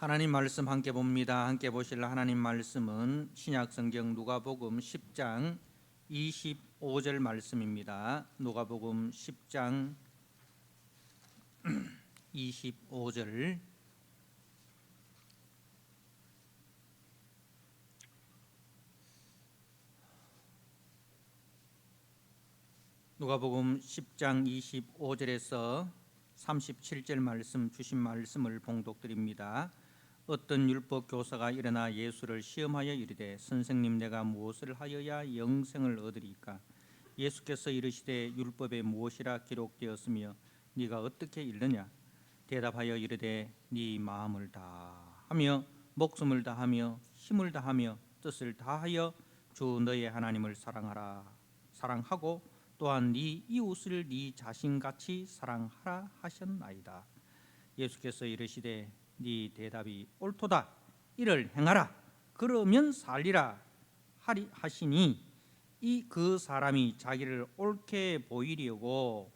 하나님 말씀 함께 봅니다. 함께 보실 하나님 말씀은 신약 성경 누가복음 10장 25절 말씀입니다. 누가복음 10장 25절. 누가복음 10장 25절에서 37절 말씀 주신 말씀을 봉독드립니다. 어떤 율법 교사가 일어나 예수를 시험하여 이르되 선생님 내가 무엇을 하여야 영생을 얻으리까? 예수께서 이르시되 율법에 무엇이라 기록되었으며 네가 어떻게 읽느냐? 대답하여 이르되 네 마음을 다하며 목숨을 다하며 힘을 다하며 뜻을 다하여 주 너의 하나님을 사랑하고 또한 네 이웃을 네 자신같이 사랑하라 하셨나이다. 예수께서 이르시되 네 대답이 옳도다. 이를 행하라. 그러면 살리라 하시니 이 그 사람이 자기를 옳게 보이려고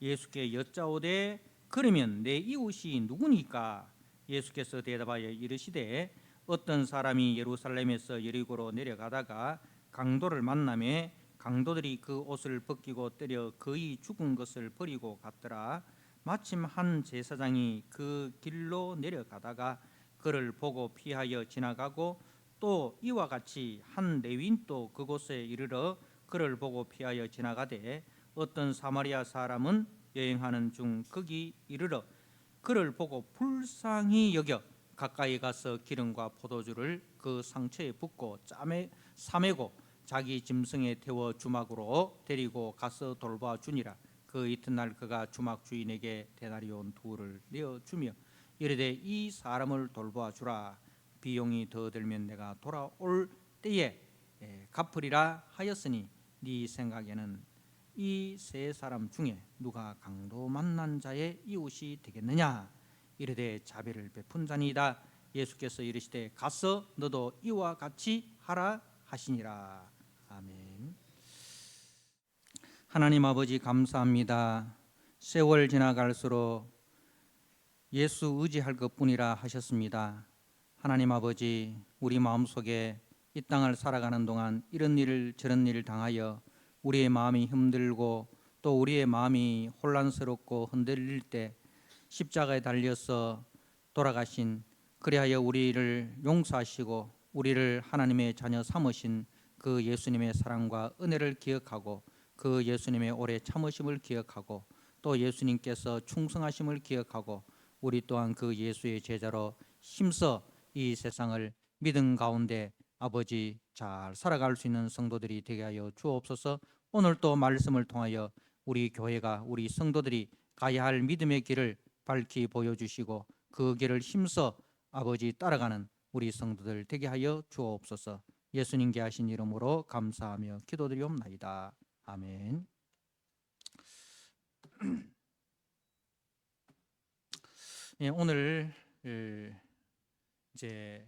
예수께 여짜오되 그러면 내 이웃이 누구니까? 예수께서 대답하여 이르시되 어떤 사람이 예루살렘에서 여리고로 내려가다가 강도를 만나매 강도들이 그 옷을 벗기고 때려 거의 죽은 것을 버리고 갔더라. 마침 한 제사장이 그 길로 내려가다가 그를 보고 피하여 지나가고 또 이와 같이 한 레위인도 그곳에 이르러 그를 보고 피하여 지나가되 어떤 사마리아 사람은 여행하는 중 거기 이르러 그를 보고 불쌍히 여겨 가까이 가서 기름과 포도주를 그 상처에 붓고 싸매고 자기 짐승에 태워 주막으로 데리고 가서 돌봐주니라. 그 이튿날 그가 주막 주인에게 데나리온 둘을 내어주며 이르되 이 사람을 돌봐주라. 비용이 더 들면 내가 돌아올 때에 갚으리라 하였으니 네 생각에는 이 세 사람 중에 누가 강도 만난 자의 이웃이 되겠느냐? 이르되 자비를 베푼 자니이다. 예수께서 이르시되 가서 너도 이와 같이 하라 하시니라. 아멘. 하나님 아버지 감사합니다. 세월 지나갈수록 예수 의지할 것뿐이라 하셨습니다. 하나님 아버지, 우리 마음속에 이 땅을 살아가는 동안 이런 일을 저런 일을 당하여 우리의 마음이 힘들고 또 우리의 마음이 혼란스럽고 흔들릴 때 십자가에 달려서 돌아가신, 그리하여 우리를 용서하시고 우리를 하나님의 자녀 삼으신 그 예수님의 사랑과 은혜를 기억하고 그 예수님의 오래 참으심을 기억하고 또 예수님께서 충성하심을 기억하고 우리 또한 그 예수의 제자로 힘써 이 세상을 믿음 가운데 아버지 잘 살아갈 수 있는 성도들이 되게 하여 주옵소서. 오늘 또 말씀을 통하여 우리 교회가, 우리 성도들이 가야 할 믿음의 길을 밝히 보여주시고 그 길을 힘써 아버지 따라가는 우리 성도들 되게 하여 주옵소서. 예수님께 하신 이름으로 감사하며 기도드리옵나이다. 아멘. 예, 오늘 이제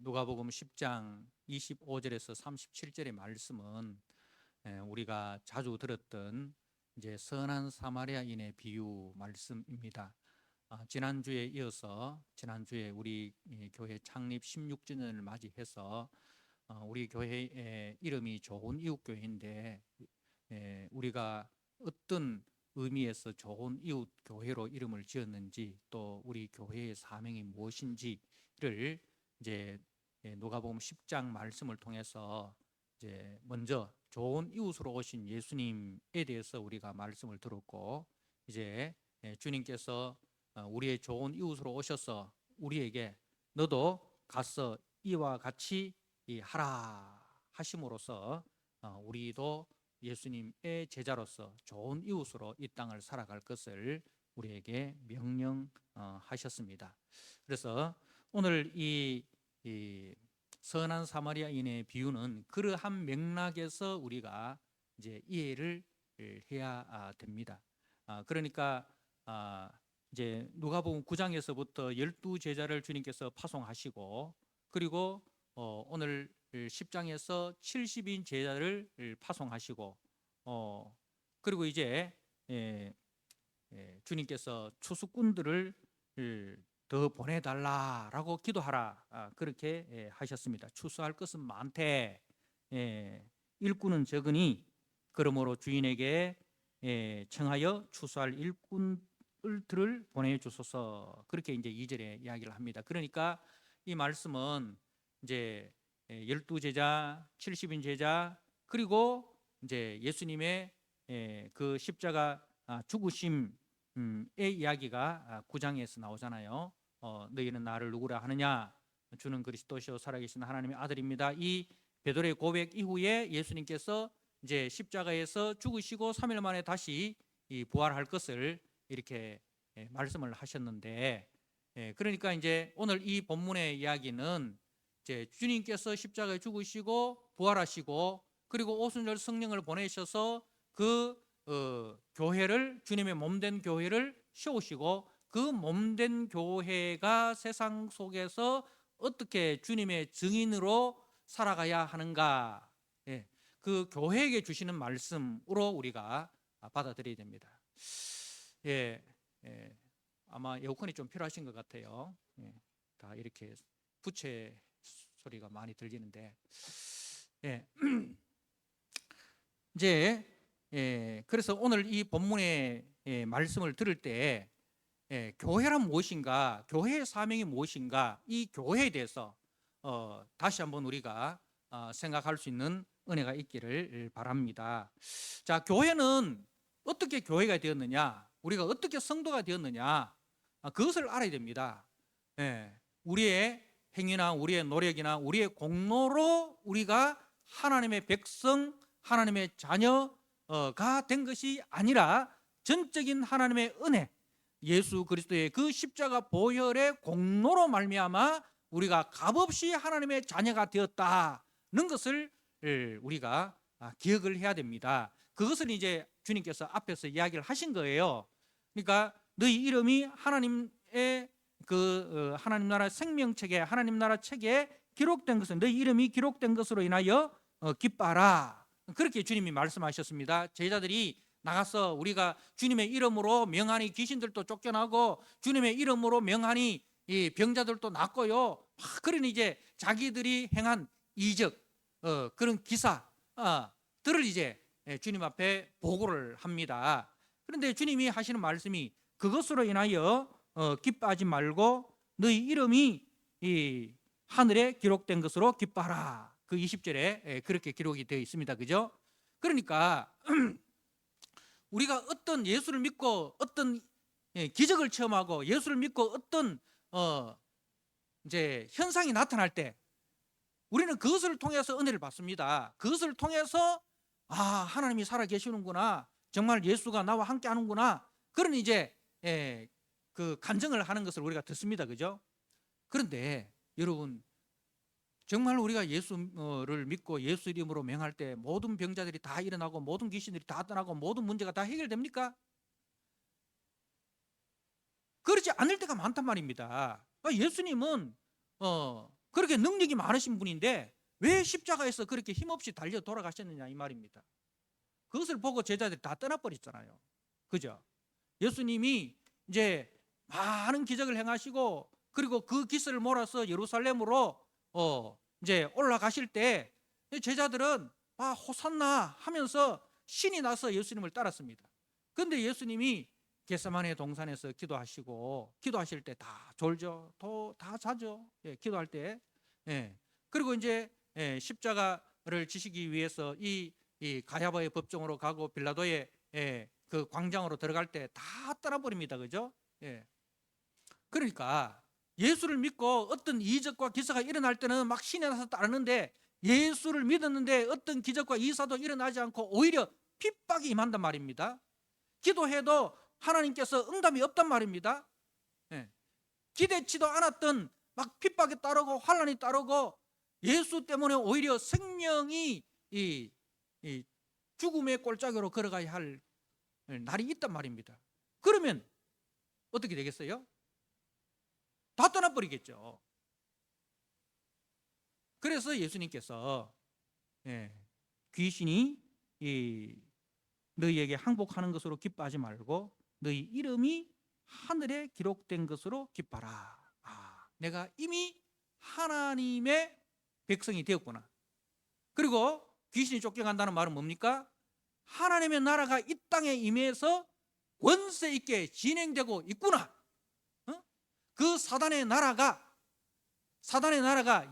누가복음 10장 25절에서 37절의 말씀은 우리가 자주 들었던 이제 선한 사마리아인의 비유 말씀입니다. 지난주에 이어서 지난주에 우리 교회 창립 16주년을 맞이해서 우리 교회의 이름이 좋은 이웃 교회인데 우리가 어떤 의미에서 좋은 이웃 교회로 이름을 지었는지 또 우리 교회의 사명이 무엇인지를 이제 누가복음 10장 말씀을 통해서 이제 먼저 좋은 이웃으로 오신 예수님에 대해서 우리가 말씀을 들었고 이제 주님께서 우리의 좋은 이웃으로 오셔서 우리에게 너도 가서 이와 같이 하라 하심으로써 우리도 예수님의 제자로서 좋은 이웃으로 이 땅을 살아갈 것을 우리에게 명령하셨습니다. 그래서 오늘 이 선한 사마리아인의 비유는 그러한 맥락에서 우리가 이제 이해를 해야 됩니다. 그러니까 이제 누가복음 9장에서부터 12제자를 주님께서 파송하시고 그리고 오늘 10장에서 70인 제자를 파송하시고 그리고 이제 주님께서 추수꾼들을 더 보내달라라고 기도하라. 그렇게 하셨습니다. 추수할 것은 많되 일꾼은 적으니 그러므로 주인에게 청하여 추수할 일꾼들을 보내주소서. 그렇게 이제 2절에 이야기를 합니다. 그러니까 이 말씀은 이제 12제자, 70인 제자, 그리고 이제 예수님의 그 십자가 죽으심의 이야기가 9장에서 나오잖아요. 너희는 나를 누구라 하느냐? 주는 그리스도시요 살아계신 하나님의 아들입니다. 이 베드로의 고백 이후에 예수님께서 이제 십자가에서 죽으시고 3일 만에 다시 부활할 것을 이렇게 말씀을 하셨는데, 그러니까 이제 오늘 이 본문의 이야기는 이제 주님께서 십자가에 죽으시고 부활하시고 그리고 오순절 성령을 보내셔서 그 교회를, 주님의 몸된 교회를 세우시고 그 몸된 교회가 세상 속에서 어떻게 주님의 증인으로 살아가야 하는가, 그 교회에게 주시는 말씀으로 우리가 받아들여야 됩니다. 아마 에어컨이 좀 필요하신 것 같아요. 다 이렇게 부채 소리가 많이 들리는데, 이제 그래서 오늘 이 본문의 말씀을 들을 때 교회란 무엇인가, 교회의 사명이 무엇인가, 이 교회에 대해서 다시 한번 우리가 생각할 수 있는 은혜가 있기를 바랍니다. 자, 교회는 어떻게 교회가 되었느냐, 우리가 어떻게 성도가 되었느냐, 그것을 알아야 됩니다. 우리의 행위나 우리의 노력이나 우리의 공로로 우리가 하나님의 백성, 하나님의 자녀가 된 것이 아니라 전적인 하나님의 은혜, 예수 그리스도의 그 십자가 보혈의 공로로 말미암아 우리가 값없이 하나님의 자녀가 되었다는 것을 우리가 기억을 해야 됩니다. 그것을 이제 주님께서 앞에서 이야기를 하신 거예요. 그러니까 너희 이름이 하나님의 그 하나님 나라 생명책에, 하나님 나라 책에 기록된 것은 너희 이름이 기록된 것으로 인하여 기뻐하라. 그렇게 주님이 말씀하셨습니다. 제자들이 나가서 우리가 주님의 이름으로 명하니 귀신들도 쫓겨나고 주님의 이름으로 명하니 이 병자들도 낫고요. 그러니 이제 자기들이 행한 이적, 그런 기사들을 이제 주님 앞에 보고를 합니다. 그런데 주님이 하시는 말씀이 그것으로 인하여 기뻐하지 말고 너희 이름이 이 하늘에 기록된 것으로 기뻐하라. 그 20절에 그렇게 기록이 되어 있습니다. 그죠? 그러니까 우리가 어떤 예수를 믿고 어떤 기적을 체험하고 예수를 믿고 어떤 이제 현상이 나타날 때 우리는 그것을 통해서 은혜를 받습니다. 그것을 통해서 하나님이 살아 계시는구나, 정말 예수가 나와 함께 하는구나, 그런 이제 그 간증을 하는 것을 우리가 듣습니다. 그죠? 그런데 여러분, 정말 우리가 예수를 믿고 예수 이름으로 명할 때 모든 병자들이 다 일어나고 모든 귀신들이 다 떠나고 모든 문제가 다 해결됩니까? 그렇지 않을 때가 많단 말입니다. 예수님은 그렇게 능력이 많으신 분인데 왜 십자가에서 그렇게 힘없이 달려 돌아가셨느냐 이 말입니다. 그것을 보고 제자들이 다 떠나버렸잖아요. 그죠? 예수님이 이제 많은 기적을 행하시고 그리고 그 기사를 몰아서 예루살렘으로 이제 올라가실 때 제자들은 호산나 하면서 신이 나서 예수님을 따랐습니다. 그런데 예수님이 겟세마네 동산에서 기도하시고 기도하실 때 다 졸죠, 다 자죠. 기도할 때. 그리고 이제 십자가를 지시기 위해서 이 가야바의 법정으로 가고 빌라도의 그 광장으로 들어갈 때 다 떠나버립니다. 그죠? 그러니까 예수를 믿고 어떤 이적과 기사가 일어날 때는 막 신이 나서 따르는데 예수를 믿었는데 어떤 기적과 이사도 일어나지 않고 오히려 핍박이 임한단 말입니다. 기도해도 하나님께서 응답이 없단 말입니다. 기대치도 않았던 막 핍박이 따르고 환난이 따르고 예수 때문에 오히려 생명이 이 죽음의 꼴짝으로 걸어가야 할 날이 있단 말입니다. 그러면 어떻게 되겠어요? 다 떠나버리겠죠. 그래서 예수님께서 귀신이 너희에게 항복하는 것으로 기뻐하지 말고 너희 이름이 하늘에 기록된 것으로 기뻐하라. 내가 이미 하나님의 백성이 되었구나. 그리고 귀신이 쫓겨간다는 말은 뭡니까? 하나님의 나라가 이 땅에 임해서 권세 있게 진행되고 있구나. 그 사단의 나라가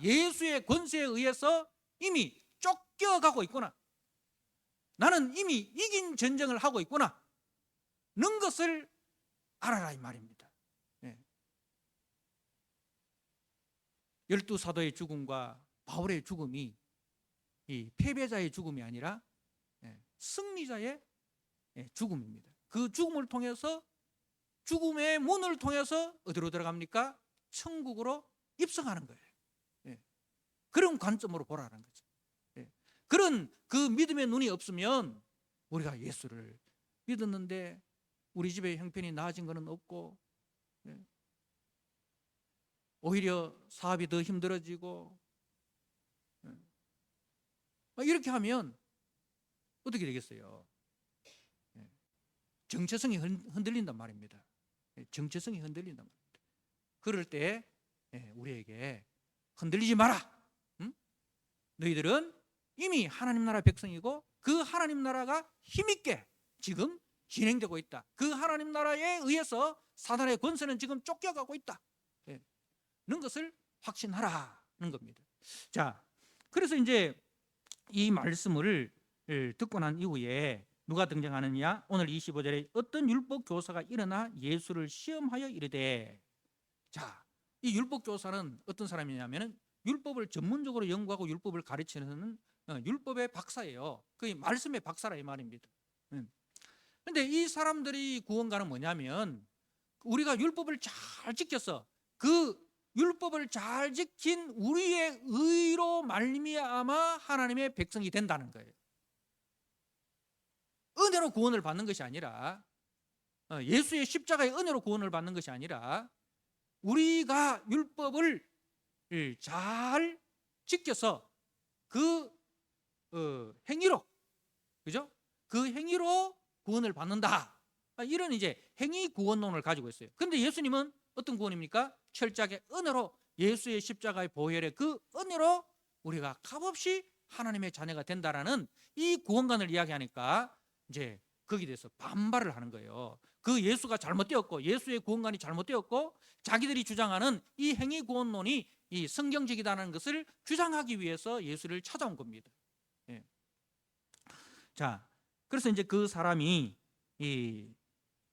예수의 권세에 의해서 이미 쫓겨가고 있구나. 나는 이미 이긴 전쟁을 하고 있구나. 는 것을 알아라 이 말입니다. 열두 사도의 죽음과 바울의 죽음이 이 패배자의 죽음이 아니라 승리자의 죽음입니다. 그 죽음을 통해서, 죽음의 문을 통해서 어디로 들어갑니까? 천국으로 입성하는 거예요. 그런 관점으로 보라는 거죠. 그런 그 믿음의 눈이 없으면 우리가 예수를 믿었는데 우리 집의 형편이 나아진 것은 없고, 오히려 사업이 더 힘들어지고, 이렇게 하면 어떻게 되겠어요? 정체성이 흔들린단 말입니다. 정체성이 흔들린단 말입니다. 그럴 때 우리에게 흔들리지 마라. 너희들은 이미 하나님 나라 백성이고 그 하나님 나라가 힘있게 지금 진행되고 있다. 그 하나님 나라에 의해서 사단의 권세는 지금 쫓겨가고 있다. 는 것을 확신하라는 겁니다. 자, 그래서 이제 이 말씀을 듣고 난 이후에 누가 등장하느냐? 오늘 25절에 어떤 율법 교사가 일어나 예수를 시험하여 이르되, 자, 이 율법 교사는 어떤 사람이냐면은 율법을 전문적으로 연구하고 율법을 가르치는 율법의 박사예요. 그 말씀의 박사라 이 말입니다. 그런데 이 사람들이 구원가는 뭐냐면, 우리가 율법을 잘 지켜서 그 율법을 잘 지킨 우리의 의로 말미암아 하나님의 백성이 된다는 거예요. 은혜로 구원을 받는 것이 아니라, 예수의 십자가의 은혜로 구원을 받는 것이 아니라, 우리가 율법을 잘 지켜서 그 행위로, 그죠? 그 행위로 구원을 받는다. 이런 이제 행위 구원론을 가지고 있어요. 그런데 예수님은 어떤 구원입니까? 철저하게 은혜로, 예수의 십자가의 보혈의 그 은혜로 우리가 값없이 하나님의 자녀가 된다라는 이 구원관을 이야기하니까 이제 거기에 대해서 반발을 하는 거예요. 그 예수가 잘못되었고, 예수의 구원관이 잘못되었고, 자기들이 주장하는 이 행위 구원론이 이 성경적이다는 것을 주장하기 위해서 예수를 찾아온 겁니다. 자, 그래서 이제 그 사람이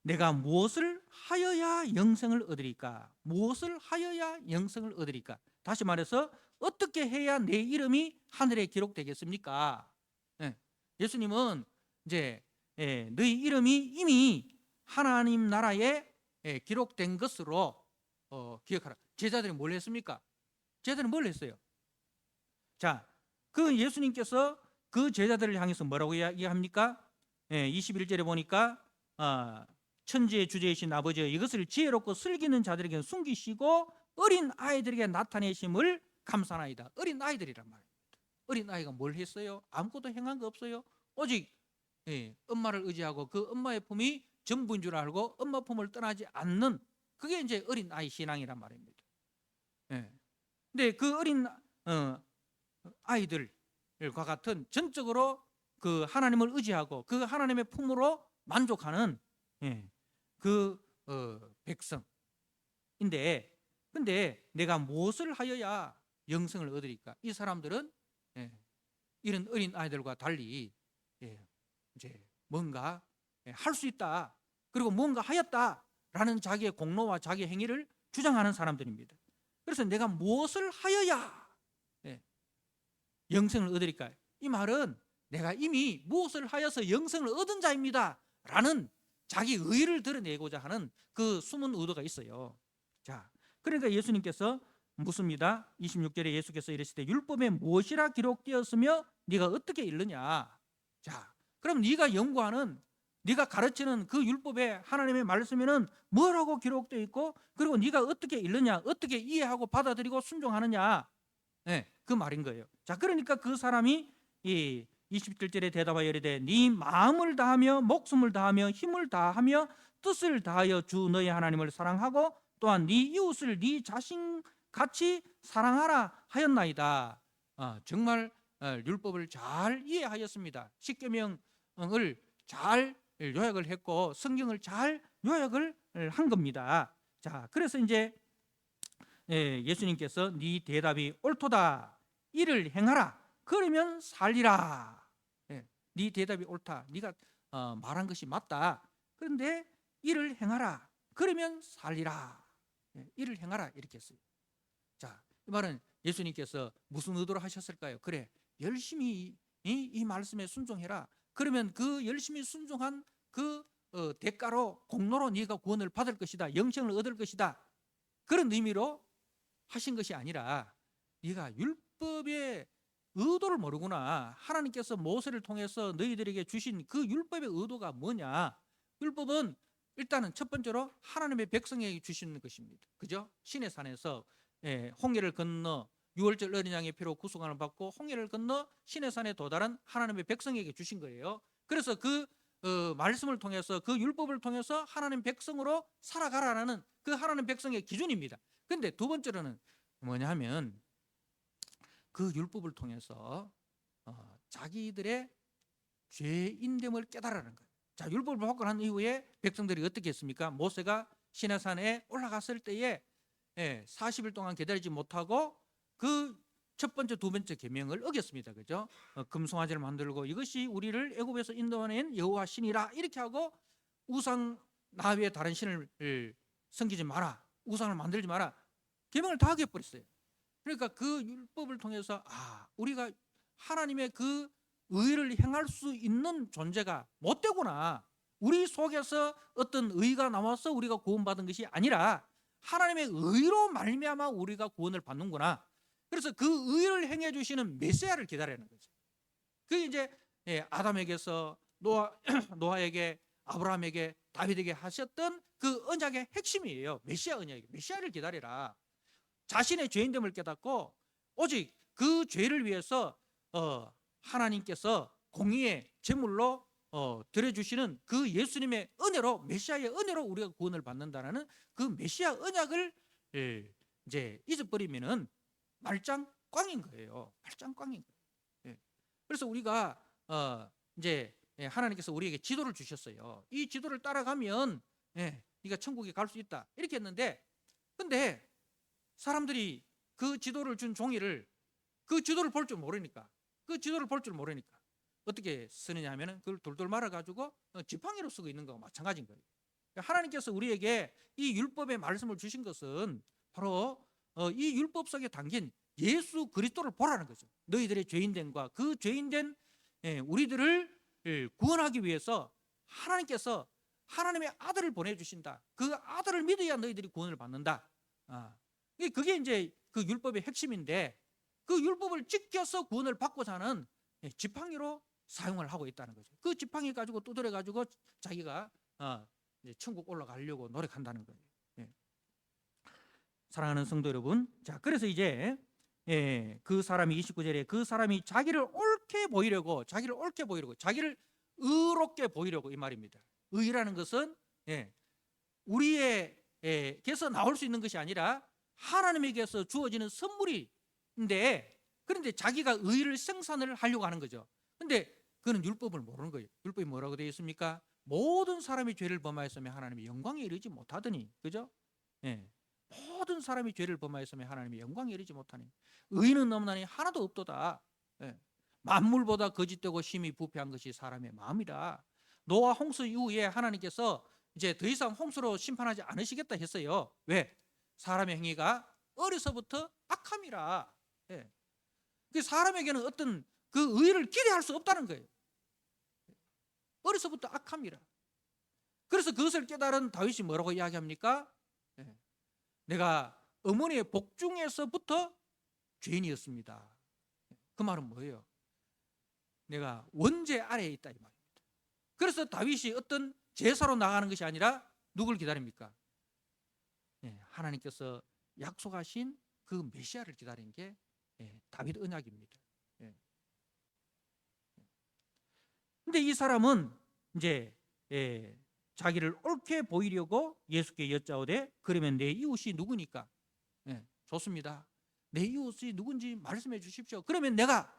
내가 무엇을 하여야 영생을 얻으리까? 무엇을 하여야 영생을 얻으리까? 다시 말해서 어떻게 해야 내 이름이 하늘에 기록되겠습니까? 예수님은 이제 너희 이름이 이미 하나님 나라에 기록된 것으로 기억하라. 제자들이 뭘 했습니까? 제자들은 뭘 했어요? 자, 그 예수님께서 그 제자들을 향해서 뭐라고 이야기합니까? 21절에 보니까 천지의 주제이신 아버지여, 이것을 지혜롭고 슬기는 자들에게 숨기시고 어린 아이들에게 나타내심을 감사하나이다. 어린 아이들이란 말입니다. 어린 아이가 뭘 했어요? 아무것도 행한 거 없어요. 오직 엄마를 의지하고 그 엄마의 품이 전부인 줄 알고 엄마 품을 떠나지 않는, 그게 이제 어린 아이 신앙이란 말입니다. 근데 그 어린 아이들과 같은 전적으로 그 하나님을 의지하고 그 하나님의 품으로 만족하는 그 백성인데, 근데 내가 무엇을 하여야 영생을 얻으리까? 이 사람들은 이런 어린 아이들과 달리 이제 뭔가 할 수 있다, 그리고 뭔가 하였다라는 자기의 공로와 자기의 행위를 주장하는 사람들입니다. 그래서 내가 무엇을 하여야 영생을 얻으리까? 이 말은 내가 이미 무엇을 하여서 영생을 얻은 자입니다 라는 자기 의의를 드러내고자 하는 그 숨은 의도가 있어요. 자, 그러니까 예수님께서 묻습니다. 26절에 예수께서 이르시되 율법에 무엇이라 기록되었으며 네가 어떻게 읽느냐? 자, 그럼 네가 연구하는, 네가 가르치는 그 율법에, 하나님의 말씀에는 뭐라고 기록되어 있고, 그리고 네가 어떻게 읽느냐, 어떻게 이해하고 받아들이고 순종하느냐, 그 말인 거예요. 자, 그러니까 그 사람이 이 27절에 대답하여 이르되 네 마음을 다하며 목숨을 다하며 힘을 다하며 뜻을 다하여 주 너의 하나님을 사랑하고 또한 네 이웃을 네 자신 같이 사랑하라 하였나이다. 정말 율법을 잘 이해하였습니다. 십계명을 잘 요약을 했고 성경을 잘 요약을 한 겁니다. 자, 그래서 이제 예수님께서 네 대답이 옳도다. 이를 행하라. 그러면 살리라. 네 대답이 옳다. 네가 말한 것이 맞다. 그런데 이를 행하라. 그러면 살리라. 이를 행하라 이렇게 했어요. 자, 이 말은 예수님께서 무슨 의도로 하셨을까요? 그래, 열심히 이 말씀에 순종해라. 그러면 그 열심히 순종한 그 대가로 공로로 네가 구원을 받을 것이다. 영생을 얻을 것이다. 그런 의미로 하신 것이 아니라 네가 율법의 의도를 모르구나. 하나님께서 모세를 통해서 너희들에게 주신 그 율법의 의도가 뭐냐? 율법은 일단은 첫 번째로 하나님의 백성에게 주시는 것입니다. 그죠? 신의 산에서 홍해를 건너 유월절 어린 양의 피로 구속함을 받고 홍해를 건너 신의 산에 도달한 하나님의 백성에게 주신 거예요. 그래서 그 말씀을 통해서 그 율법을 통해서 하나님 백성으로 살아가라는 그 하나님 백성의 기준입니다. 그런데 두 번째로는 뭐냐 하면 그 율법을 통해서 자기들의 죄인됨을 깨달으라는 거예요. 자, 율법을 받고 난 이후에 백성들이 어떻게 했습니까? 모세가 시내산에 올라갔을 때에 40일 동안 기다리지 못하고 그 첫 번째, 두 번째 계명을 어겼습니다. 그죠? 금송아지를 만들고 이것이 우리를 애굽에서 인도하는 여호와 신이라 이렇게 하고 우상 나 외에 다른 신을 섬기지 마라. 우상을 만들지 마라. 계명을 다 어겨버렸어요. 그러니까 그 율법을 통해서 우리가 하나님의 그 의를 행할 수 있는 존재가 못 되구나. 우리 속에서 어떤 의가 나와서 우리가 구원받은 것이 아니라 하나님의 의로 말미암아 우리가 구원을 받는구나. 그래서 그 의를 행해 주시는 메시아를 기다리는 거죠. 그게 이제 아담에게서 노아에게, 아브라함에게, 다윗에게 하셨던 그 언약의 핵심이에요. 메시아 언약이에요. 메시아를 기다리라. 자신의 죄인됨을 깨닫고 오직 그 죄를 위해서 하나님께서 공의의 제물로 드려주시는 그 예수님의 은혜로, 메시아의 은혜로 우리가 구원을 받는다는 그 메시아 언약을 이제 잊어버리면은 말짱 꽝인 거예요. 말짱 꽝인 거예요. 그래서 우리가 이제 하나님께서 우리에게 지도를 주셨어요. 이 지도를 따라가면 네가 천국에 갈 수 있다 이렇게 했는데, 근데 사람들이 그 지도를 준 종이를 그 지도를 볼 줄 모르니까 어떻게 쓰느냐 하면은 그걸 돌돌 말아 가지고 지팡이로 쓰고 있는 거와 마찬가지인 거예요. 하나님께서 우리에게 이 율법의 말씀을 주신 것은 바로 이 율법 속에 담긴 예수 그리스도를 보라는 거죠. 너희들의 죄인됨과 그 죄인된 우리들을 구원하기 위해서 하나님께서 하나님의 아들을 보내주신다. 그 아들을 믿어야 너희들이 구원을 받는다. 그게 이제 그 율법의 핵심인데, 그 율법을 지켜서 구원을 받고자 하는 지팡이로 사용을 하고 있다는 거죠. 그 지팡이 가지고 두드려 가지고 자기가 이제 천국 올라가려고 노력한다는 거예요. 사랑하는 성도 여러분, 자, 그래서 이제 그 사람이 29절에 그 사람이 자기를 옳게 보이려고 자기를 의롭게 보이려고 이 말입니다. 의라는 것은 우리에게서 나올 수 있는 것이 아니라 하나님에게서 주어지는 선물인데, 그런데 자기가 의를 생산을 하려고 하는 거죠. 그런데 그는 율법을 모르는 거예요. 율법이 뭐라고 되어 있습니까? 모든 사람이 죄를 범하였으며 하나님의 영광에 이르지 못하더니, 그죠? 모든 사람이 죄를 범하였으며 하나님의 영광에 이르지 못하니 의는 없나니 하나도 없도다. 만물보다 거짓되고 심히 부패한 것이 사람의 마음이라. 노아 홍수 이후에 하나님께서 이제 더 이상 홍수로 심판하지 않으시겠다 했어요. 왜? 사람의 행위가 어려서부터 악함이라. 그 사람에게는 어떤 그 의를 기대할 수 없다는 거예요. 어려서부터 악함이라. 그래서 그것을 깨달은 다윗이 뭐라고 이야기합니까? 내가 어머니의 복중에서부터 죄인이었습니다. 그 말은 뭐예요? 내가 원죄 아래에 있다 이 말입니다. 그래서 다윗이 어떤 제사로 나가는 것이 아니라 누굴 기다립니까? 하나님께서 약속하신 그 메시아를 기다린 게 다윗 언약입니다. 근데 이 사람은 이제 자기를 옳게 보이려고 예수께 여짜오되 그러면 내 이웃이 누구니까? 좋습니다. 내 이웃이 누군지 말씀해 주십시오. 그러면 내가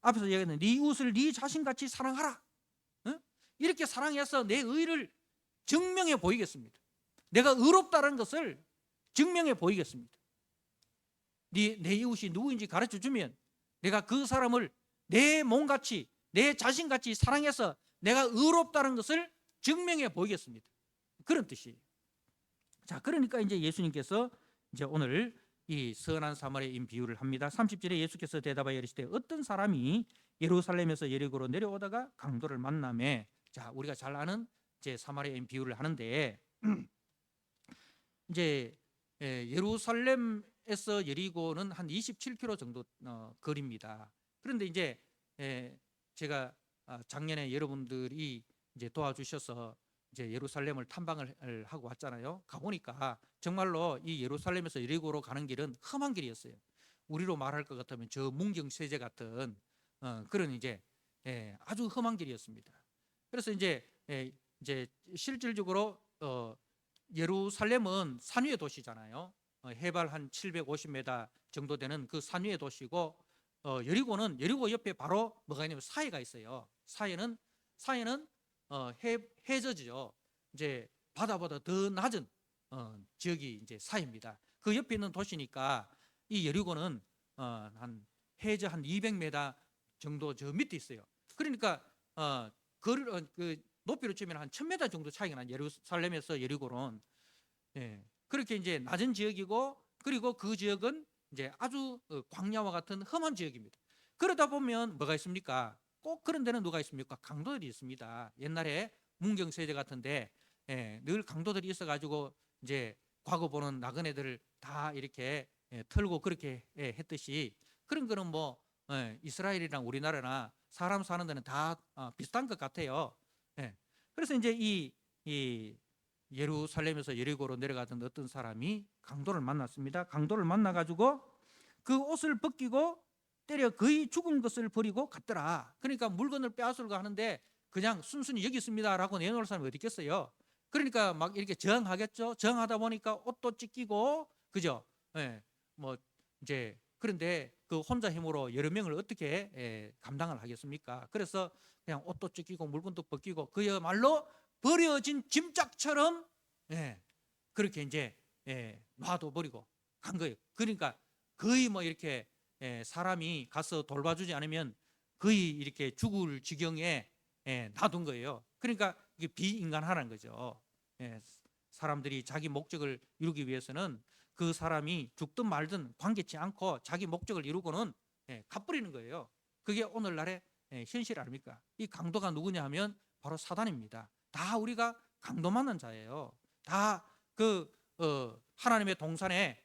앞에서 얘기했는 네 이웃을 네 자신같이 사랑하라. 어? 이렇게 사랑해서 내 의를 증명해 보이겠습니다. 내가 의롭다는 것을 증명해 보이겠습니다. 내 이웃이 누구인지 가르쳐 주면 내가 그 사람을 내 몸같이 내 자신같이 사랑해서 내가 의롭다는 것을 증명해 보이겠습니다. 그런 뜻이에요. 자, 그러니까 이제 예수님께서 이제 오늘 이 선한 사마리아인 비유를 합니다. 30절에 예수께서 대답하여 이르시되 어떤 사람이 예루살렘에서 여리고로 내려오다가 강도를 만나매, 자, 우리가 잘 아는 이제 사마리아인 비유를 하는데 이제 예루살렘에서 여리고는 한 27km 정도 거리입니다. 그런데 이제 제가 작년에 여러분들이 이제 도와주셔서 이제 예루살렘을 탐방을 하고 왔잖아요. 가보니까 정말로 이 예루살렘에서 여리고로 가는 길은 험한 길이었어요. 우리로 말할 것 같으면 저 문경세제 같은 그런 이제 아주 험한 길이었습니다. 그래서 이제 실질적으로 예루살렘은 산 위의 도시잖아요. 해발 한 750m 정도 되는 그 산 위의 도시고, 여리고 옆에 바로 뭐가 있냐면 사해가 있어요. 사해는 해저지요. 이제 바다보다 더 낮은 지역이 이제 사해입니다. 그 옆에 있는 도시니까 이 여리고는 한 해저 한 200m 정도 저 밑에 있어요. 그러니까 그 높이로 치면 한 1000m 정도 차이가 난 예루살렘에서 여리고는 그렇게 이제 낮은 지역이고, 그리고 그 지역은 이제 아주 광야와 같은 험한 지역입니다. 그러다 보면 뭐가 있습니까? 꼭 그런 데는 누가 있습니까? 강도들이 있습니다. 옛날에 문경세제 같은데 늘 강도들이 있어가지고 이제 과거 보는 나그네들을 다 이렇게 털고 그렇게 했듯이, 그런 거는 뭐 이스라엘이랑 우리나라나 사람 사는 데는 다 비슷한 것 같아요. 그래서 이제 이 예루살렘에서 여리고로 내려가던 어떤 사람이 강도를 만났습니다. 강도를 만나가지고 그 옷을 벗기고 때려 거의 죽은 것을 버리고 갔더라. 그러니까 물건을 빼앗으려고 하는데 그냥 순순히 여기 있습니다라고 내놓을 사람이 어디 있겠어요. 그러니까 막 이렇게 저항하겠죠. 저항하다 보니까 옷도 찢기고, 그죠? 뭐 이제 그런데 그 혼자 힘으로 여러 명을 어떻게 감당을 하겠습니까? 그래서 그냥 옷도 찢기고 물건도 벗기고 그야말로 버려진 짐짝처럼 그렇게 이제 놔둬버리고 간 거예요. 그러니까 거의 뭐 이렇게 사람이 가서 돌봐주지 않으면 거의 이렇게 죽을 지경에 놔둔 거예요. 그러니까 이게 비인간하라는 거죠. 사람들이 자기 목적을 이루기 위해서는 그 사람이 죽든 말든 관계치 않고 자기 목적을 이루고는 가버리는 거예요. 그게 오늘날의 현실 아닙니까? 이 강도가 누구냐 하면 바로 사단입니다. 다 우리가 강도 맞는 자예요. 다 하나님의 동산에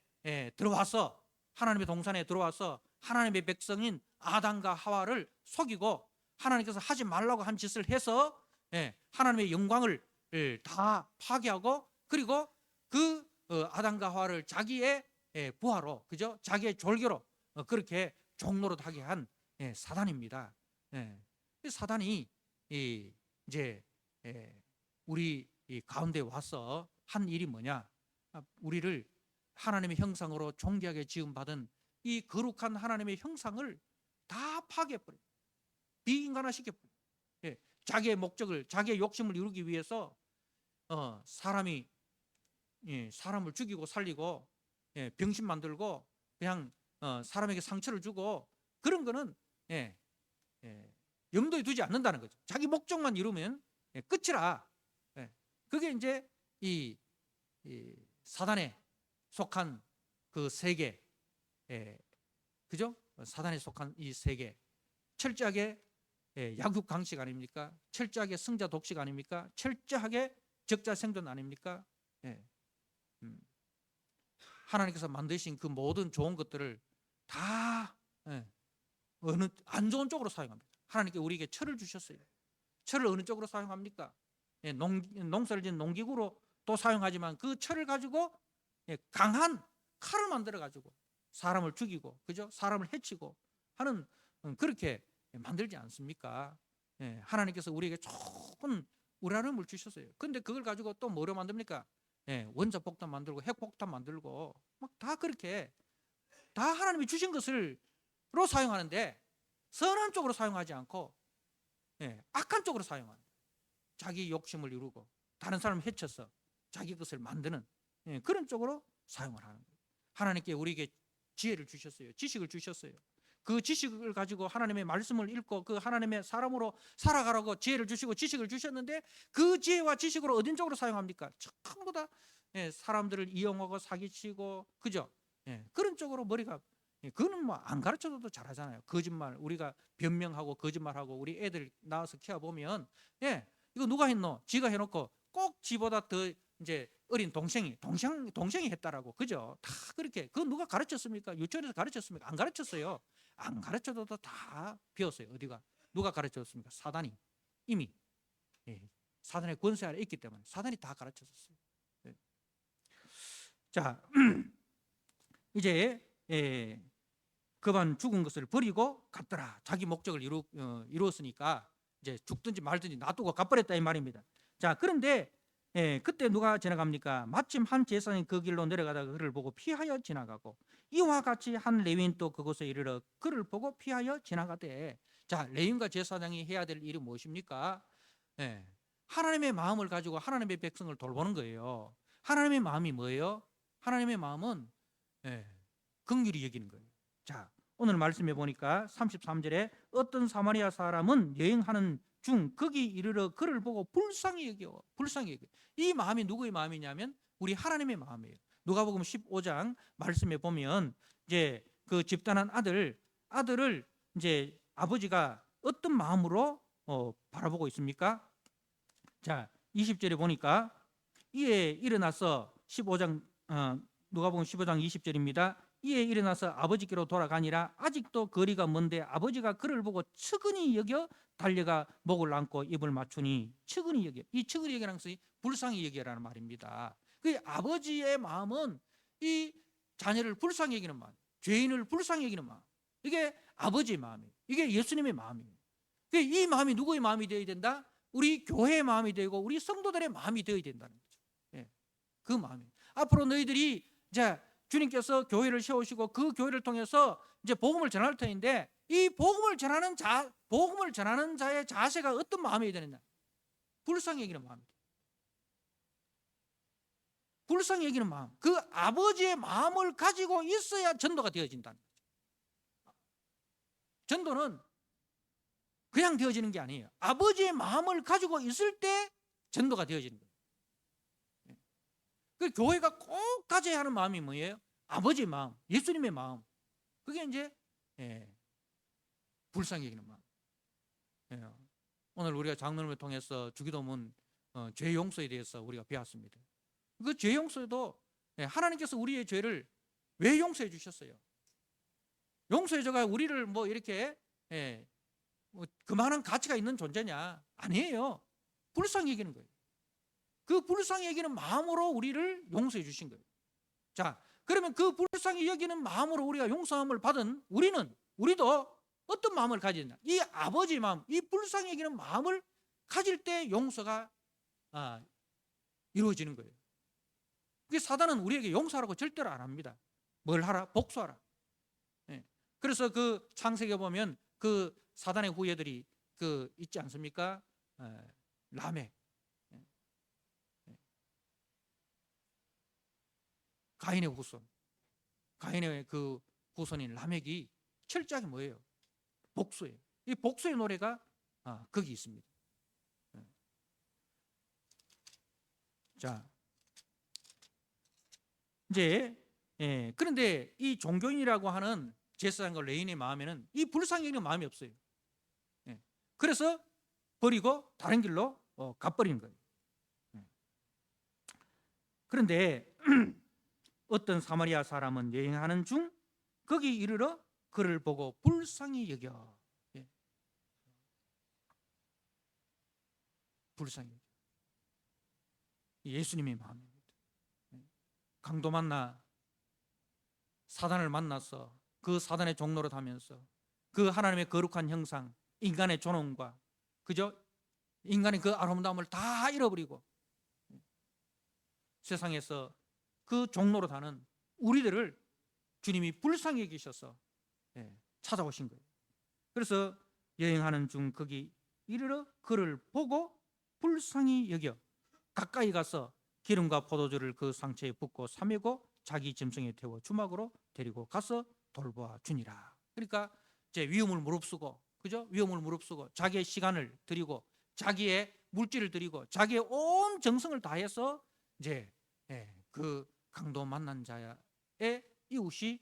들어와서 하나님의 백성인 아담과 하와를 속이고 하나님께서 하지 말라고 한 짓을 해서 하나님의 영광을 다 파괴하고, 그리고 그 아담과 하와를 자기의 부하로, 그죠? 자기의 졸교로 그렇게 종로로 하게 한 사단입니다. 사단이 이제 우리 가운데 와서 한 일이 뭐냐? 우리를 하나님의 형상으로 존귀하게 지음받은 이 거룩한 하나님의 형상을 다 파괴해버려요. 비인간화시켜버려요. 자기의 목적을, 자기의 욕심을 이루기 위해서 사람을 죽이고 살리고 병신 만들고 그냥 사람에게 상처를 주고 그런 거는 염두에 두지 않는다는 거죠. 자기 목적만 이루면 끝이라. 그게 이제 이 사단에 속한 그 세계, 그죠? 사단에 속한 이 세계, 철저하게 약육강식 아닙니까? 철저하게 승자 독식 아닙니까? 철저하게 적자 생존 아닙니까? 하나님께서 만드신 그 모든 좋은 것들을 다 어느 안 좋은 쪽으로 사용합니다. 하나님께 우리에게 철을 주셨어요. 철을 어느 쪽으로 사용합니까? 농사를 짓는 농기구로 또 사용하지만 그 철을 가지고 강한 칼을 만들어 가지고 사람을 죽이고, 그죠? 사람을 해치고 하는 그렇게 만들지 않습니까? 하나님께서 우리에게 좋은 우라늄을 주셨어요. 근데 그걸 가지고 또 뭐로 만듭니까? 원자폭탄 만들고 핵폭탄 만들고 막 다 그렇게 다 하나님이 주신 것을로 사용하는데 선한 쪽으로 사용하지 않고 악한 쪽으로 사용하는, 자기 욕심을 이루고 다른 사람을 해쳐서 자기 것을 만드는 그런 쪽으로 사용을 하는 거예요. 하나님께 우리에게 지혜를 주셨어요. 지식을 주셨어요. 그 지식을 가지고 하나님의 말씀을 읽고 그 하나님의 사람으로 살아가라고 지혜를 주시고 지식을 주셨는데 그 지혜와 지식으로 어딘 쪽으로 사용합니까? 전부 다 사람들을 이용하고 사기치고, 그죠? 그런 쪽으로 머리가, 그거는 뭐 안 가르쳐도 잘하잖아요. 거짓말, 우리가 변명하고 거짓말하고 우리 애들 낳아서 키워보면 이거 누가 했노? 지가 해놓고 꼭 지보다 더 이제 어린 동생이 했다라고, 그죠? 다 그렇게. 그건 누가 가르쳤습니까? 유치원에서 가르쳤습니까? 안 가르쳤어요. 안 가르쳐도 다 비었어요. 어디가? 누가 가르쳤습니까? 사단이 이미 사단의 권세 아래 있기 때문에 사단이 다 가르쳤었어요. 자, 이제 그만 죽은 것을 버리고 갔더라. 자기 목적을 이루었으니까 이제 죽든지 말든지 놔두고 가버렸다 이 말입니다. 자, 그런데 그때 누가 지나갑니까? 마침 한 제사장이 그 길로 내려가다가 그를 보고 피하여 지나가고, 이와 같이 한 레위인도 그곳에 이르러 그를 보고 피하여 지나가되. 자, 레위인과 제사장이 해야 될 일이 무엇입니까? 하나님의 마음을 가지고 하나님의 백성을 돌보는 거예요. 하나님의 마음이 뭐예요? 하나님의 마음은 긍휼히 여기는 거예요. 자, 오늘 말씀해 보니까 33절에 어떤 사마리아 사람은 여행하는 중 거기 이르러 그를 보고 불쌍히 여겨. 이 마음이 누구의 마음이냐면 우리 하나님의 마음이에요. 누가복음 15장 말씀해 보면 이제 그 집단한 아들을 이제 아버지가 어떤 마음으로 바라보고 있습니까? 자, 20절에 보니까 이에 일어나서 15장 누가복음 15장 20절입니다. 이에 일어나서 아버지께로 돌아가니라. 아직도 거리가 먼데 아버지가 그를 보고 측은히 여겨 달려가 목을 안고 입을 맞추니. 측은히 여겨. 이 측은히 여기라는 것이 불쌍히 여겨라는 말입니다. 그 아버지의 마음은 이 자녀를 불쌍히 여기는 마음, 죄인을 불쌍히 여기는 마음, 이게 아버지의 마음이에요. 이게 예수님의 마음이에요. 이 마음이 누구의 마음이 되어야 된다? 우리 교회의 마음이 되고 우리 성도들의 마음이 되어야 된다는 거죠. 그 마음이에요. 앞으로 너희들이 이제 주님께서 교회를 세우시고 그 교회를 통해서 이제 복음을 전할 터인데, 이 복음을 전하는 자의 자세가 어떤 마음이 되느냐? 불쌍히 여기는 마음이다. 불쌍히 여기는 마음. 그 아버지의 마음을 가지고 있어야 전도가 되어진다는 거죠. 전도는 그냥 되어지는 게 아니에요. 아버지의 마음을 가지고 있을 때 전도가 되어지는 거예요. 그 교회가 꼭 가져야 하는 마음이 뭐예요? 아버지의 마음, 예수님의 마음. 그게 이제 불쌍히 여기는 마음. 오늘 우리가 장로님을 통해서 주기도문 죄 용서에 대해서 우리가 배웠습니다. 그 죄 용서도 하나님께서 우리의 죄를 왜 용서해 주셨어요? 용서해줘가 우리를 뭐 이렇게 뭐 그만한 가치가 있는 존재냐? 아니에요. 불쌍히 여기는 거예요. 그 불쌍히 여기는 마음으로 우리를 용서해 주신 거예요. 자, 그러면 그 불쌍히 여기는 마음으로 우리가 용서함을 받은 우리도 어떤 마음을 가지느냐? 이 아버지의 마음, 이 불쌍히 여기는 마음을 가질 때 용서가 이루어지는 거예요. 그게 사단은 우리에게 용서하라고 절대로 안 합니다. 뭘 하라? 복수하라. 그래서 그 창세기에 보면 그 사단의 후예들이 그 있지 않습니까? 라멕, 가인의 후손, 가인의 그 후손인 라멕이 철저하게 뭐예요? 복수예요. 이 복수의 노래가 거기 있습니다. 자, 이제 그런데 이 종교인이라고 하는 제사장과 레인의 마음에는 이 불쌍히 여기는 마음이 없어요. 그래서 버리고 다른 길로 가버리는 거예요. 그런데 어떤 사마리아 사람은 여행하는 중 거기 이르러 그를 보고 불쌍히 여겨. 불쌍히 여겨. 예수님의 마음입니다. 강도 만나 사단을 만나서 그 사단의 종로로 하면서 그 하나님의 거룩한 형상, 인간의 존엄과 그죠? 인간의 그 아름다움을 다 잃어버리고 세상에서 그 종로로 다는 우리들을 주님이 불쌍히 여기셔서 찾아오신 거예요. 그래서 여행하는 중 거기 이르러 그를 보고 불쌍히 여겨 가까이 가서 기름과 포도주를 그 상처에 붓고 사매고 자기 짐승에 태워 주막으로 데리고 가서 돌보아 주니라. 그러니까 이제 위험을 무릅쓰고, 그죠? 위험을 무릅쓰고 자기의 시간을 드리고 자기의 물질을 드리고 자기의 온 정성을 다해서 이제 그 강도 만난 자의 이웃이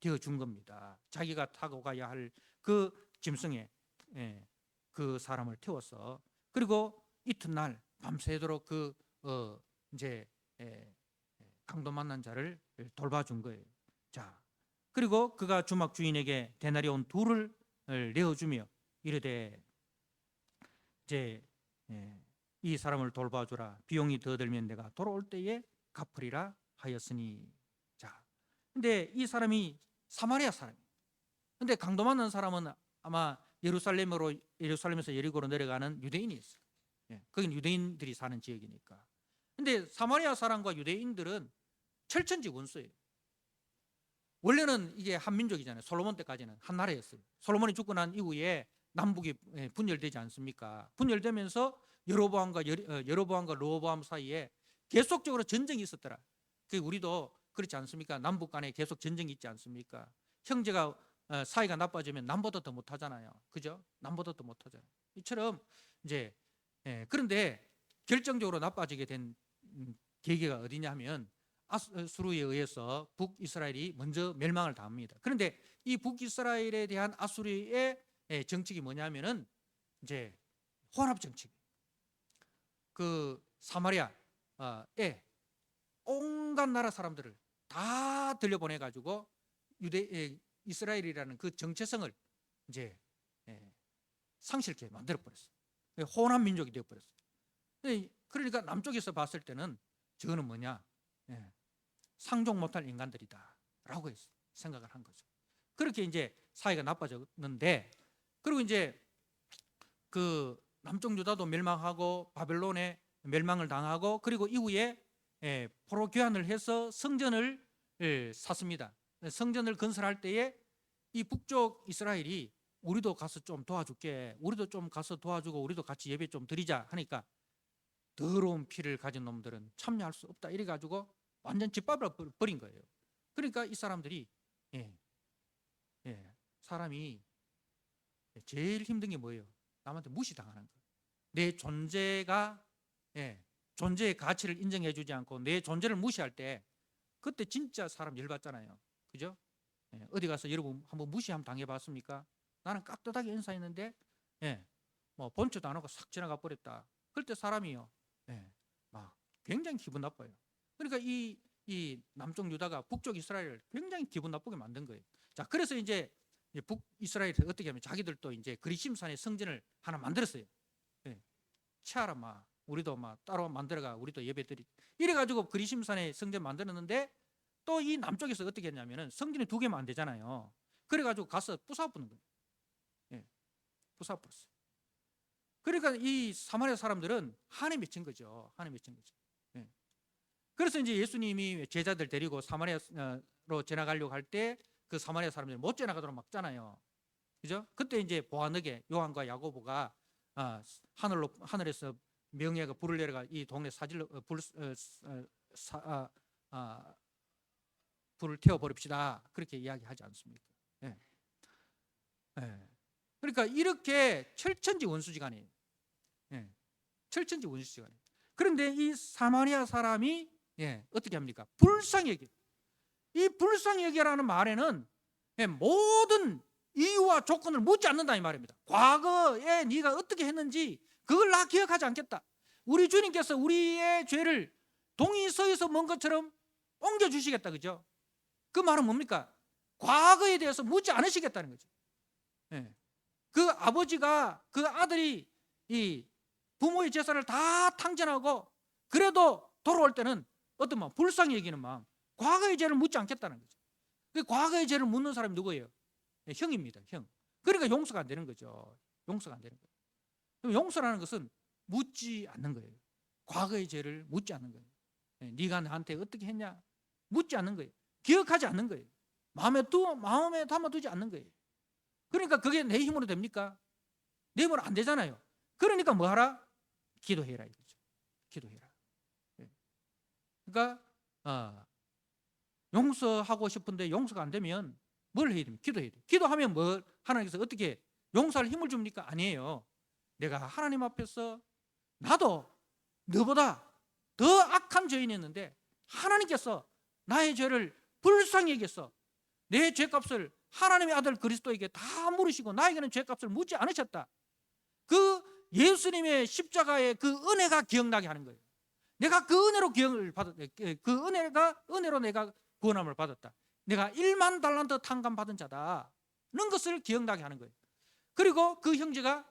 되어 준 겁니다. 자기가 타고 가야 할 그 짐승에 그 사람을 태워서, 그리고 이튿날 밤새도록 그 이제 강도 만난 자를 돌봐준 거예요. 자, 그리고 그가 주막 주인에게 데나리온 2를 내어주며 이르되 이제 이 사람을 돌봐주라. 비용이 더 들면 내가 돌아올 때에 갚으리라 하였으니. 자, 근데 이 사람이 사마리아 사람이에요. 근데 강도 만난 사람은 아마 예루살렘에서 여리고로 내려가는 유대인이었어요. 거긴 유대인들이 사는 지역이니까. 근데 사마리아 사람과 유대인들은 철천지 원수예요. 원래는 이게 한민족이잖아요. 솔로몬 때까지는 한 나라였어요. 솔로몬이 죽고 난 이후에 남북이 분열되지 않습니까? 분열되면서 여로보암과 르호보암 사이에 계속적으로 전쟁이 있었더라. 우리도 그렇지 않습니까? 남북 간에 계속 전쟁이 있지 않습니까? 형제가 사이가 나빠지면 남보다 더 못하잖아요. 그죠? 남보다 더 못하잖아요. 이처럼 이제 그런데 결정적으로 나빠지게 된 계기가 어디냐면 아수르에 의해서 북이스라엘이 먼저 멸망을 당합니다. 그런데 이 북이스라엘에 대한 아수르의 정책이 뭐냐면은 이제 혼합 정책. 그 사마리아에 온갖 나라 사람들을 다 들려보내 가지고 이스라엘이라는 그 정체성을 이제 상실케 만들어 버렸어요. 혼합 민족이 되어 버렸어요. 그러니까 남쪽에서 봤을 때는 저거는 뭐냐? 상종 못할 인간들이다라고 생각을 한 거죠. 그렇게 이제 사이가 나빠졌는데, 그리고 이제 그 남쪽 유다도 멸망하고 바벨론에 멸망을 당하고, 그리고 이후에 포로 교환을 해서 성전을 샀습니다. 성전을 건설할 때에 이 북쪽 이스라엘이 우리도 가서 좀 도와줄게, 우리도 좀 가서 도와주고 우리도 같이 예배 좀 드리자 하니까 더러운 피를 가진 놈들은 참여할 수 없다 이래 가지고 완전 짓밟아 버린 거예요. 그러니까 이 사람들이 사람이 제일 힘든 게 뭐예요? 남한테 무시당하는 거예요. 내 존재가 존재의 가치를 인정해 주지 않고 내 존재를 무시할 때 그때 진짜 사람 열받잖아요. 그죠? 어디 가서 여러분 한번 무시 한번 당해봤습니까? 나는 깍듯하게 인사했는데 뭐 본체도 안 하고 싹 지나가 버렸다. 그럴 때 사람이요 막 굉장히 기분 나빠요. 그러니까 이 남쪽 유다가 북쪽 이스라엘을 굉장히 기분 나쁘게 만든 거예요. 자, 그래서 이제 북이스라엘이 어떻게 하면 자기들도 이제 그리심산에 성전을 하나 만들었어요. 치아라 막 우리도 막 따로 만들어가 우리도 예배드리 이래 가지고 그리심산에 성전 만들었는데, 또 이 남쪽에서 어떻게 했냐면은 성전이 2개만 안 되잖아요. 그래 가지고 가서 부숴부는 거예요. 부숴버렸어요. 그러니까 이 사마리아 사람들은 한에 맺힌 거죠. 한에 맺힌 거죠. 그래서 이제 예수님이 제자들 데리고 사마리아로 지나가려고 할 때 그 사마리아 사람들이 못 지나가도록 막잖아요. 그죠? 그때 이제 보아너게 요한과 야고보가 하늘에서 명예가 불을 내려가 이 동네 사질러 불을 태워 버립시다. 그렇게 이야기하지 않습니까? 그러니까 이렇게 철천지 원수지간이에요. 철천지 원수지간이에요. 그런데 이 사마리아 사람이 어떻게 합니까? 불쌍히 여겨. 이 불쌍히 여겨라는 말에는 모든 이유와 조건을 묻지 않는다 이 말입니다. 과거에 네가 어떻게 했는지 그걸 나 기억하지 않겠다. 우리 주님께서 우리의 죄를 동이 서에서 먼 것처럼 옮겨주시겠다. 그죠? 그 말은 뭡니까? 과거에 대해서 묻지 않으시겠다는 거죠. 그 아버지가 그 아들이 이 부모의 재산을 다 탕진하고 그래도 돌아올 때는 어떤 마음? 불쌍히 여기는 마음. 과거의 죄를 묻지 않겠다는 거죠. 그 과거의 죄를 묻는 사람이 누구예요? 형입니다. 형. 그러니까 용서가 안 되는 거죠. 용서가 안 되는 거예요. 그럼 용서라는 것은 묻지 않는 거예요. 과거의 죄를 묻지 않는 거예요. 네가 나한테 어떻게 했냐 묻지 않는 거예요. 기억하지 않는 거예요. 마음에 담아두지 않는 거예요. 그러니까 그게 내 힘으로 됩니까? 내 힘으로 안 되잖아요. 그러니까 뭐 하라? 기도해라 이거죠. 기도해라. 그러니까 용서하고 싶은데 용서가 안 되면 뭘 해야 됩니까? 기도해야 돼요. 기도하면 뭐 하나님께서 어떻게 용서할 힘을 줍니까? 아니에요. 내가 하나님 앞에서 나도 너보다 더 악한 죄인이었는데 하나님께서 나의 죄를 불쌍히 여겨서 내 죄값을 하나님의 아들 그리스도에게 다 물으시고 나에게는 죄값을 묻지 않으셨다. 그 예수님의 십자가의 그 은혜가 기억나게 하는 거예요. 내가 그 은혜로 기억을 받았다. 그 은혜로 내가 구원함을 받았다. 내가 1만 달란트 탕감 받은 자다는 것을 기억나게 하는 거예요. 그리고 그 형제가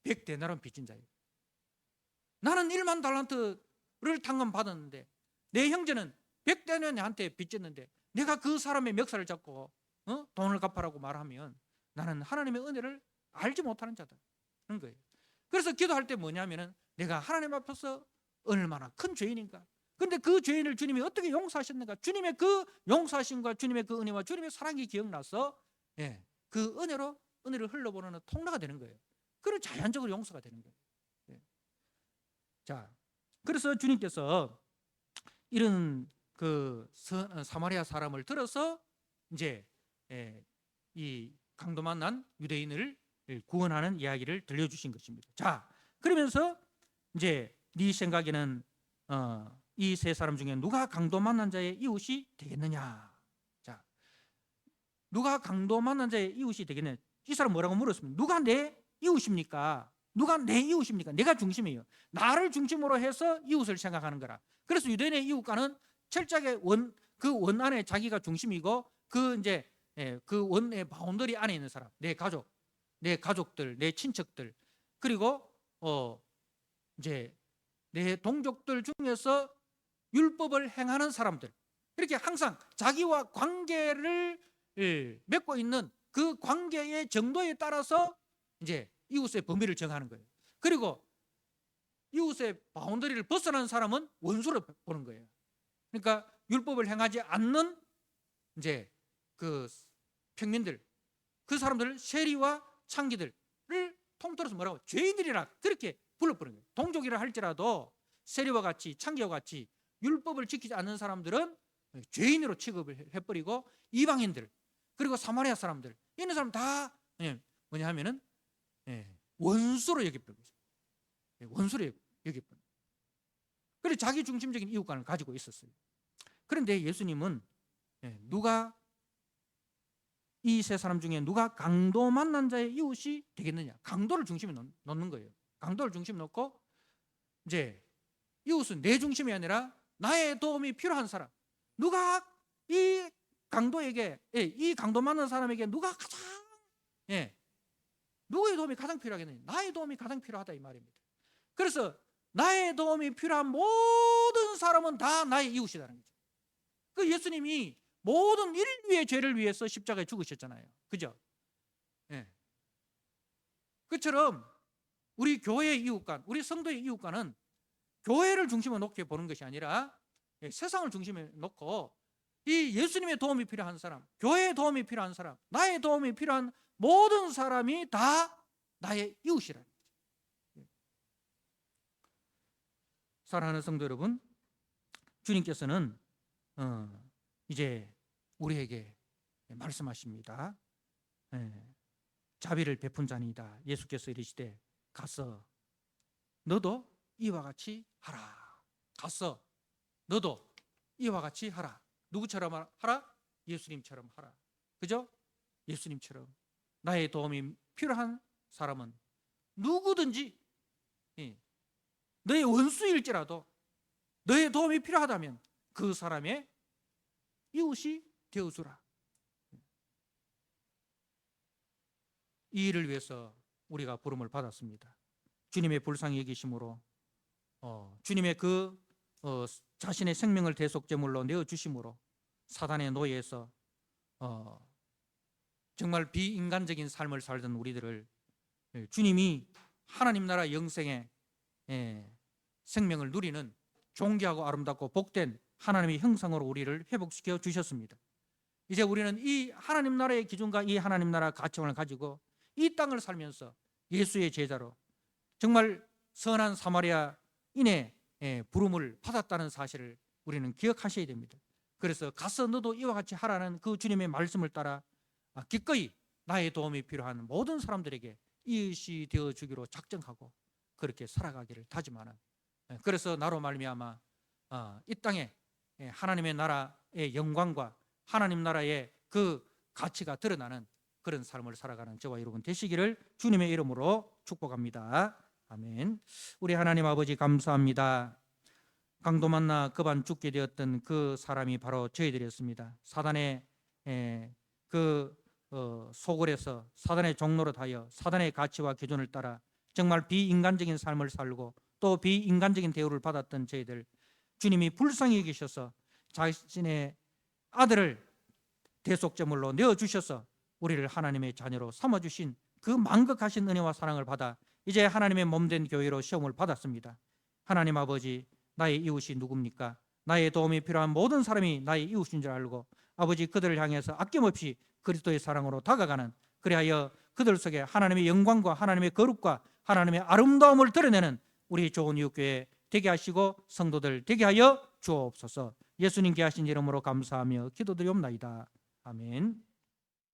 100데나리온 빚진 자예요. 나는 1만 달란트를 탕감 받았는데 내 형제는 100데나리온한테 빚졌는데 내가 그 사람의 멱살을 잡고 돈을 갚아라고 말하면 나는 하나님의 은혜를 알지 못하는 자다. 그런 거예요. 그래서 기도할 때 뭐냐면은 내가 하나님 앞에서 얼마나 큰 죄인인가. 그런데 그 죄인을 주님이 어떻게 용서하셨는가. 주님의 그 용서하심과 주님의 그 은혜와 주님의 사랑이 기억나서 그 은혜를 흘러보내는 통로가 되는 거예요. 그리고 자연적으로 용서가 되는 거예요. 자, 그래서 주님께서 이런 그 사마리아 사람을 들어서 이제 이 강도 만난 유대인을 구원하는 이야기를 들려주신 것입니다. 자, 그러면서 이제 네 생각에는 이 세 사람 중에 누가 강도 만난 자의 이웃이 되겠느냐? 자, 누가 강도 만난 자의 이웃이 되겠느냐? 이 사람 뭐라고 물었습니까? 누가 내 이웃입니까? 누가 내 이웃입니까? 내가 중심이에요. 나를 중심으로 해서 이웃을 생각하는 거라. 그래서 유대인의 이웃과는 철저하게 원 안에 자기가 중심이고 그 이제 그 원의 바운더리 안에 있는 사람, 내 가족, 내 가족들, 내 친척들, 그리고 이제 내 동족들 중에서 율법을 행하는 사람들, 이렇게 항상 자기와 관계를 맺고 있는 그 관계의 정도에 따라서 이제 이웃의 범위를 정하는 거예요. 그리고 이웃의 바운더리를 벗어난 사람은 원수로 보는 거예요. 그러니까 율법을 행하지 않는 이제 그 평민들, 그 사람들을 세리와 창기들을 통틀어서 뭐라고 죄인들이라 그렇게 불러버린 거예요. 동족이라 할지라도 세리와 같이 창기와 같이 율법을 지키지 않는 사람들은 죄인으로 취급을 해버리고 이방인들 그리고 사마리아 사람들 이런 사람 다 뭐냐 하면은 원수로 여겨버린 거죠. 원수로 여겨버린 거예요. 그래서 자기 중심적인 이웃관을 가지고 있었어요. 그런데 예수님은 누가 이 세 사람 중에 누가 강도 만난 자의 이웃이 되겠느냐? 강도를 중심에 놓는 거예요. 강도를 중심에 놓고 이제 이웃은 내 중심이 아니라 나의 도움이 필요한 사람. 누가 이 강도에게 이 강도 만난 사람에게 누가 가장 누구의 도움이 가장 필요하겠느냐? 나의 도움이 가장 필요하다 이 말입니다. 그래서 나의 도움이 필요한 모든 사람은 다 나의 이웃이라는 거죠. 그 예수님이 모든 인류의 죄를 위해서 십자가에 죽으셨잖아요. 그죠? 그처럼 우리 교회의 이웃간, 우리 성도의 이웃간은 교회를 중심으로 놓게 보는 것이 아니라 세상을 중심에 놓고 이 예수님의 도움이 필요한 사람, 교회의 도움이 필요한 사람, 나의 도움이 필요한 모든 사람이 다 나의 이웃이라는 거죠. 사랑하는 성도 여러분, 주님께서는 이제 우리에게 말씀하십니다. 자비를 베푼 자니다. 예수께서 이르시되 가서 너도 이와 같이 하라. 가서 너도 이와 같이 하라. 누구처럼 하라? 예수님처럼 하라. 그죠? 예수님처럼 나의 도움이 필요한 사람은 누구든지 너의 원수일지라도 너의 도움이 필요하다면 그 사람의 이웃이 되어주라. 이 일을 위해서 우리가 부름을 받았습니다. 주님의 불쌍히 여기심으로 주님의 그 자신의 생명을 대속제물로 내어주심으로 사단의 노예에서 정말 비인간적인 삶을 살던 우리들을 주님이 하나님 나라 영생의 생명을 누리는 존귀하고 아름답고 복된 하나님의 형상으로 우리를 회복시켜 주셨습니다. 이제 우리는 이 하나님 나라의 기준과 이 하나님 나라 가치관을 가지고 이 땅을 살면서 예수의 제자로 정말 선한 사마리아인의 부름을 받았다는 사실을 우리는 기억하셔야 됩니다. 그래서 가서 너도 이와 같이 하라는 그 주님의 말씀을 따라 기꺼이 나의 도움이 필요한 모든 사람들에게 이웃이 되어주기로 작정하고 그렇게 살아가기를 다짐하는, 그래서 나로 말미암아 이 땅에 하나님의 나라의 영광과 하나님 나라의 그 가치가 드러나는 그런 삶을 살아가는 저와 여러분 되시기를 주님의 이름으로 축복합니다. 아멘. 우리 하나님 아버지 감사합니다. 강도 만나 급한 죽게 되었던 그 사람이 바로 저희들이었습니다. 사단의 그 소굴에서 사단의 종노릇하여 사단의 가치와 기준을 따라 정말 비인간적인 삶을 살고 또 비인간적인 대우를 받았던 저희들, 주님이 불쌍히 여기셔서 자신의 아들을 대속제물로 내어주셔서 우리를 하나님의 자녀로 삼아주신 그 만극하신 은혜와 사랑을 받아 이제 하나님의 몸된 교회로 시험을 받았습니다. 하나님 아버지, 나의 이웃이 누굽니까? 나의 도움이 필요한 모든 사람이 나의 이웃인 줄 알고 아버지 그들을 향해서 아낌없이 그리스도의 사랑으로 다가가는, 그리하여 그들 속에 하나님의 영광과 하나님의 거룩과 하나님의 아름다움을 드러내는 우리 좋은 이웃교회 되게 하시고 성도들 되게 하여 주옵소서. 예수님께 하신 이름으로 감사하며 기도드리옵나이다. 아멘.